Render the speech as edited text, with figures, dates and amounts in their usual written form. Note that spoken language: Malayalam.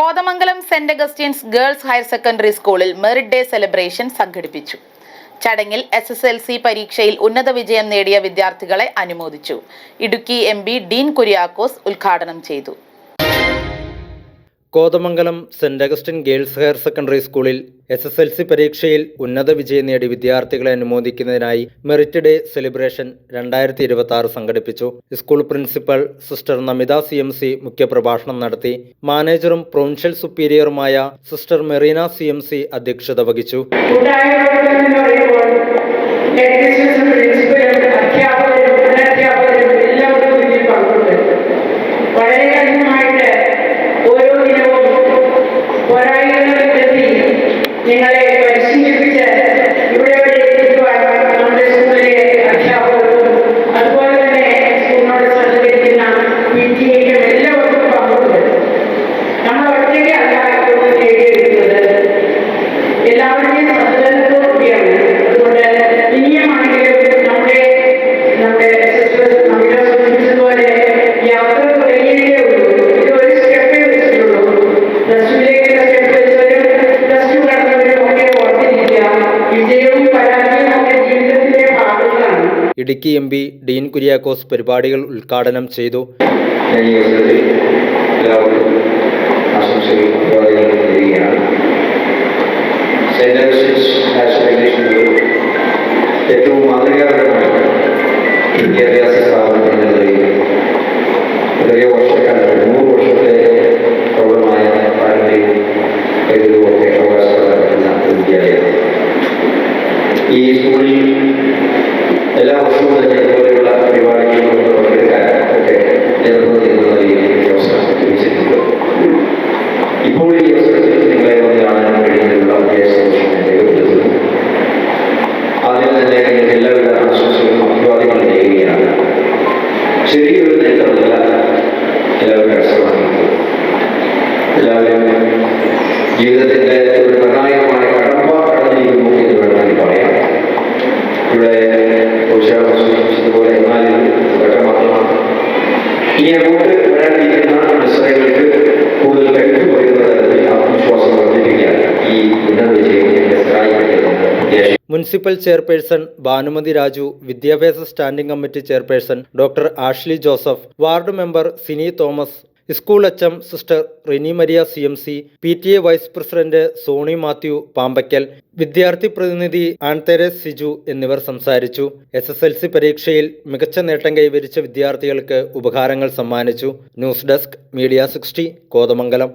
Kothamangalam saint Augustine's girls higher secondary സ്കൂളിൽ മെറിറ്റ് ഡേ സെലിബ്രേഷൻ സംഘടിപ്പിച്ചു. ചടങ്ങിൽ SSLC പരീക്ഷയിൽ ഉന്നത വിജയം നേടിയ വിദ്യാർത്ഥികളെ അനുമോദിച്ചു. ഇടുക്കി MP ഡീൻ കുര്യാക്കോസ് ഉദ്ഘാടനം ചെയ്തു. Kothamangalam saint Augustine girls higher secondary സ്കൂളിൽ SSLC പരീക്ഷയിൽ ഉന്നത വിജയം നേടി വിദ്യാർത്ഥികളെ അനുമോദിക്കുന്നതിനായി മെറിറ്റ് ഡേ സെലിബ്രേഷൻ 2026 സംഘടിപ്പിച്ചു. School principal sister Namitha CMC മുഖ്യപ്രഭാഷണം നടത്തി. മാനേജറും പ്രൊവിൻഷ്യൽ സുപ്പീരിയറുമായ സിസ്റ്റർ മെറീന CMC അധ്യക്ഷത വഹിച്ചു. നിങ്ങളെ പരിശീലിപ്പിച്ച് ഇവിടെ എത്തിക്കുവാൻ നമ്മുടെ സ്കൂളിലെ അധ്യാപകർക്കും അതുപോലെ തന്നെ സ്കൂളിനോട് സഹകരിക്കുന്ന PTA എല്ലാവർക്കും പങ്കുണ്ട്. നമ്മൾ ഒറ്റയ്ക്ക് അല്ല നേടിയെടുക്കുന്നത്, എല്ലാവരുടെയും സഹകരണത്തോടുകൂടിയാണ്. അതുകൊണ്ട് ഇനിയുമാണെങ്കിലും നമ്മുടെ സൂചിപ്പിച്ചതുപോലെ യാത്ര തുടങ്ങിയേ ഉള്ളൂ. ഇതൊരു സ്റ്റെപ്പേ വെച്ചിട്ടുള്ളൂ. പ്ലസ് ഇടുക്കി MP ഡീൻ കുര്യാക്കോസ് പരിപാടികൾ ഉദ്ഘാടനം ചെയ്തു. ഏറ്റവും മാതൃകാപരമായ വിദ്യാഭ്യാസ സ്ഥാപനം എന്ന നിലയിൽ ചെറിയ വർഷക്കാലത്ത് 100 വർഷത്തെ പ്രബലമായ പാരമ്പര്യവും കഴിവുമൊക്കെ അവകാശപ്പെടാൻ വിദ്യാലയം. ഈ സ്കൂളിൽ എല്ലാ വർഷവും തന്നെ ഇതുപോലെയുള്ള പരിപാടികളിൽ പങ്കെടുക്കാൻ ഒക്കെ നേതൃത്വം ചെയ്യുന്ന രീതിയിൽ അവസരം ലഭിച്ചിട്ടുണ്ട്. ഇപ്പോൾ ഈ അവസരത്തിൽ നിങ്ങളെ വന്ന് കാണാൻ കഴിയുന്നതിനുള്ള ഉദ്ദേശം രേഖപ്പെടുത്തുന്നു. ആദ്യം തന്നെ നിങ്ങൾക്ക് എല്ലാവിധ ആശംസകളും അഭിവാദ്യങ്ങളും ചെയ്യുകയാണ്. ചെറിയൊരു നേട്ടമല്ല എല്ലാവരും കരസ്ഥമാക്കുന്നത്. എല്ലാവരും ജീവിതത്തിന്റെ ഒരു നിർണായകമായ കടമ്പ കടന്നിരിക്കുന്നു എന്ന് വേണമെങ്കിൽ പറയാം. ഇവിടെ സൂചിപ്പിച്ചതുപോലെ എന്നാലും ഘട്ടം മാത്രമാണ്. ഇനി അങ്ങോട്ട് വരാനിരിക്കുന്ന മത്സരങ്ങൾക്ക് കൂടുതൽ കരുത്തു പകരുന്ന തരത്തിൽ ആത്മവിശ്വാസം വർദ്ധിപ്പിക്കാൻ ഈ ഉന്നത വിജയത്തിന് സഹായിക്കട്ടെ. മുനിസിപ്പൽ ചെയർപേഴ്സൺ ഭാനുമതി രാജു, വിദ്യാഭ്യാസ standing committee chairperson doctor Ashley Joseph, ward member Sini Thomas, school HM sister Rini Maria CMC, PTA vice president Soni Mathew Pampackal, വിദ്യാർത്ഥി പ്രതിനിധി ആൻതെരേസ് സിജു എന്നിവർ സംസാരിച്ചു. SSLC പരീക്ഷയിൽ മികച്ച നേട്ടം കൈവരിച്ച വിദ്യാർത്ഥികൾക്ക് ഉപഹാരങ്ങൾ സമ്മാനിച്ചു. News desk media 60 Kothamangalam.